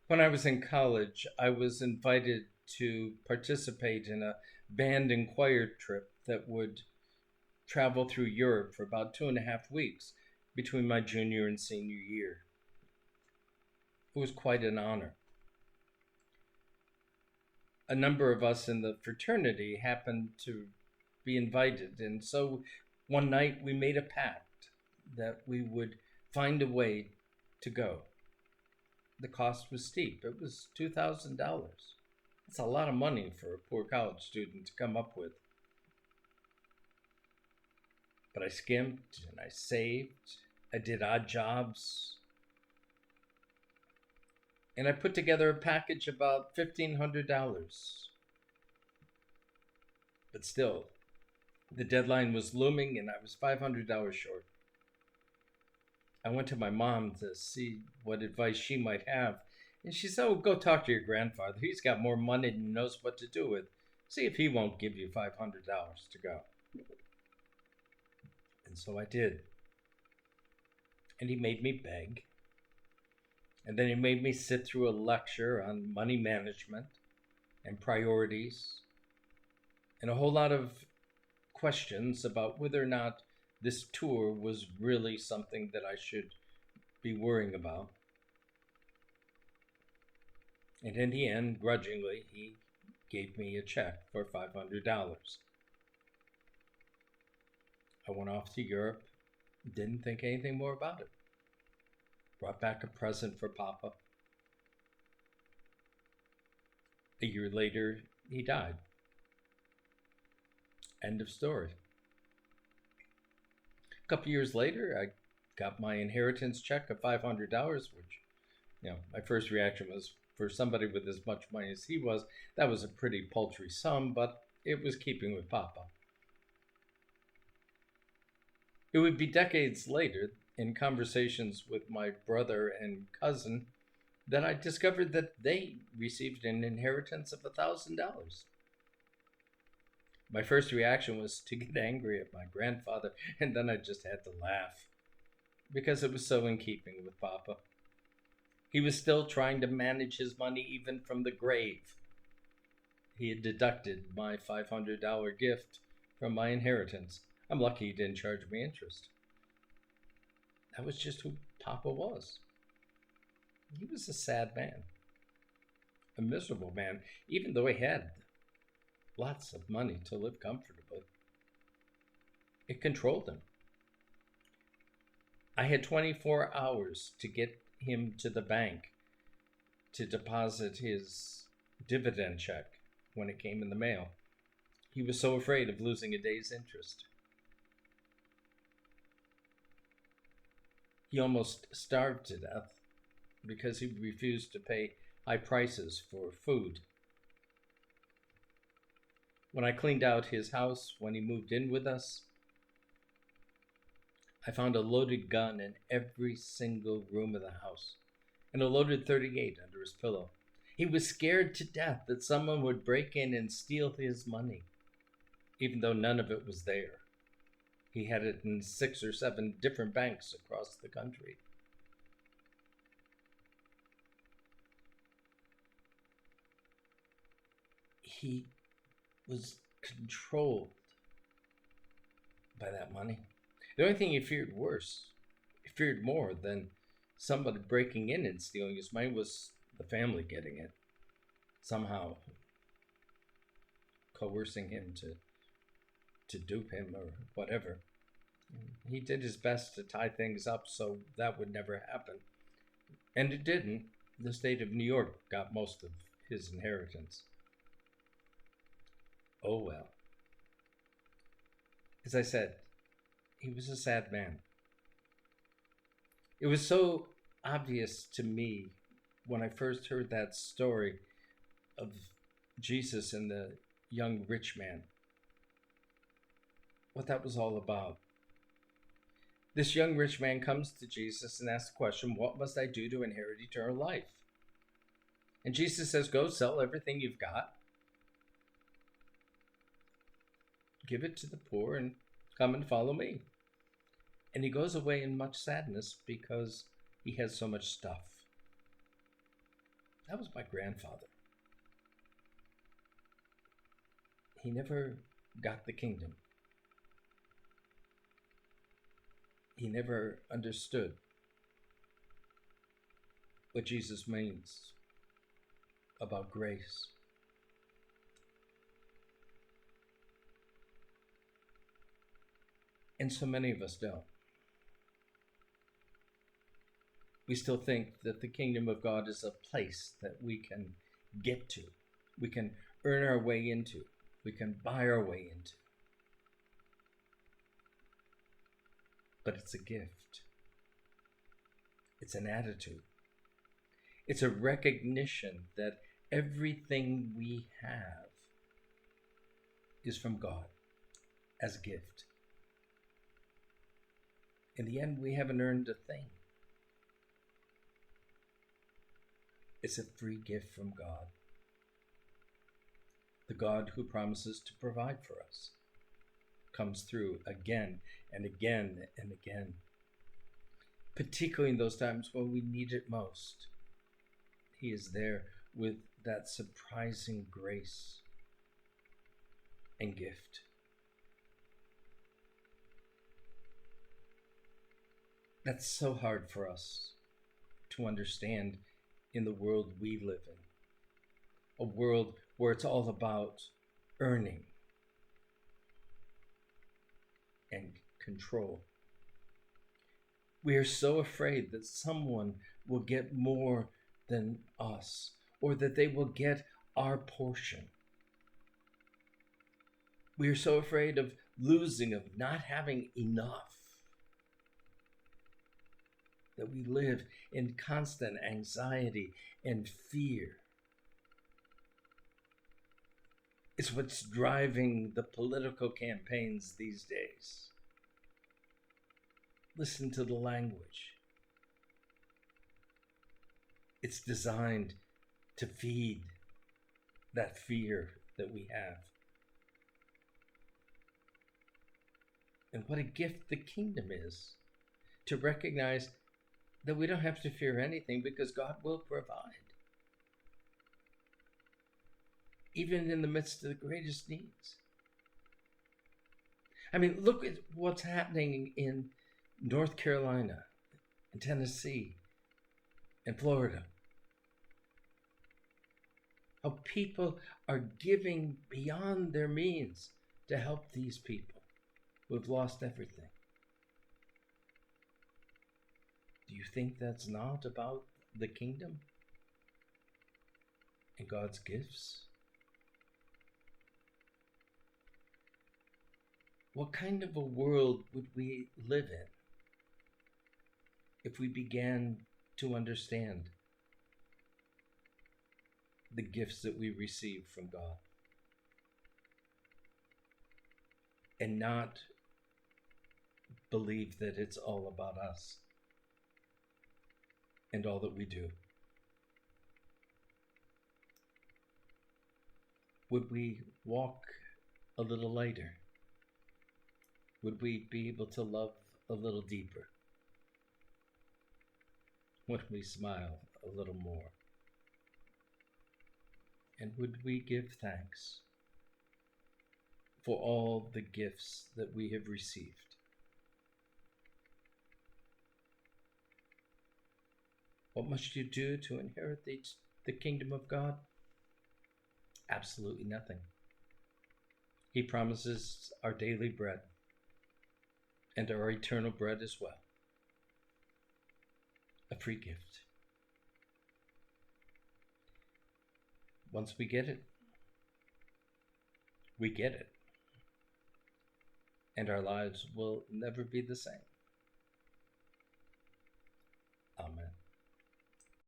When I was in college, I was invited to participate in a band and choir trip that would travel through Europe for about 2.5 weeks between my junior and senior year. It was quite an honor. A number of us in the fraternity happened to be invited, and so one night we made a pact that we would find a way to go. The cost was steep. It was $2,000. That's a lot of money for a poor college student to come up with. But I skimped and I saved. I did odd jobs. And I put together a package about $1,500. But still, the deadline was looming and I was $500 short. I went to my mom to see what advice she might have. And she said, "Oh, go talk to your grandfather. He's got more money than he knows what to do with. See if he won't give you $500 to go." And so I did. And he made me beg. And then he made me sit through a lecture on money management and priorities and a whole lot of questions about whether or not this tour was really something that I should be worrying about. And in the end, grudgingly, he gave me a check for $500. I went off to Europe, didn't think anything more about it. Brought back a present for Papa. A year later, he died. End of story. A couple years later, I got my inheritance check of $500, which, my first reaction was, for somebody with as much money as he was, that was a pretty paltry sum, but it was keeping with Papa. It would be decades later, in conversations with my brother and cousin, that I discovered that they received an inheritance of $1,000. My first reaction was to get angry at my grandfather, and then I just had to laugh because it was so in keeping with Papa. He was still trying to manage his money even from the grave. He had deducted my $500 gift from my inheritance. I'm lucky he didn't charge me interest. That was just who Papa was. He was a sad man, a miserable man, even though he had lots of money to live comfortably. It controlled him. I had 24 hours to get him to the bank to deposit his dividend check when it came in the mail. He was so afraid of losing a day's interest. He almost starved to death because he refused to pay high prices for food. When I cleaned out his house when he moved in with us, I found a loaded gun in every single room of the house and a loaded .38 under his pillow. He was scared to death that someone would break in and steal his money, even though none of it was there. He had it in 6 or 7 different banks across the country. He was controlled by that money. The only thing he feared more than somebody breaking in and stealing his money, was the family getting it, somehow coercing him to dupe him or whatever. He did his best to tie things up so that would never happen. And it didn't. The state of New York got most of his inheritance. Oh well. As I said, he was a sad man. It was so obvious to me when I first heard that story of Jesus and the young rich man, what that was all about. This young rich man comes to Jesus and asks the question, "What must I do to inherit eternal life?" And Jesus says, "Go sell everything you've got, give it to the poor, and come and follow me." And he goes away in much sadness because he has so much stuff. That was my grandfather. He never got the kingdom. He never understood what Jesus means about grace. And so many of us don't. We still think that the kingdom of God is a place that we can get to, we can earn our way into, we can buy our way into. But it's a gift. It's an attitude. It's a recognition that everything we have is from God as a gift. In the end, we haven't earned a thing. It's a free gift from God. The God who promises to provide for us comes through again and again and again, particularly in those times when we need it most. He is there with that surprising grace and gift. That's so hard for us to understand in the world we live in. A world where it's all about earning and control. We are so afraid that someone will get more than us, or that they will get our portion. We are so afraid of losing, of not having enough, that we live in constant anxiety and fear. It's what's driving the political campaigns these days. Listen to the language. It's designed to feed that fear that we have. And what a gift the kingdom is, to recognize that we don't have to fear anything because God will provide. Even in the midst of the greatest needs. I mean, look at what's happening in North Carolina, and Tennessee, and Florida. How people are giving beyond their means to help these people who have lost everything. Do you think that's not about the kingdom and God's gifts? What kind of a world would we live in if we began to understand the gifts that we receive from God and not believe that it's all about us and all that we do? Would we walk a little lighter? Would we be able to love a little deeper? Would we smile a little more? And would we give thanks for all the gifts that we have received? What must you do to inherit the kingdom of God? Absolutely nothing. He promises our daily bread and our eternal bread as well. A free gift. Once we get it, we get it. And our lives will never be the same. Amen.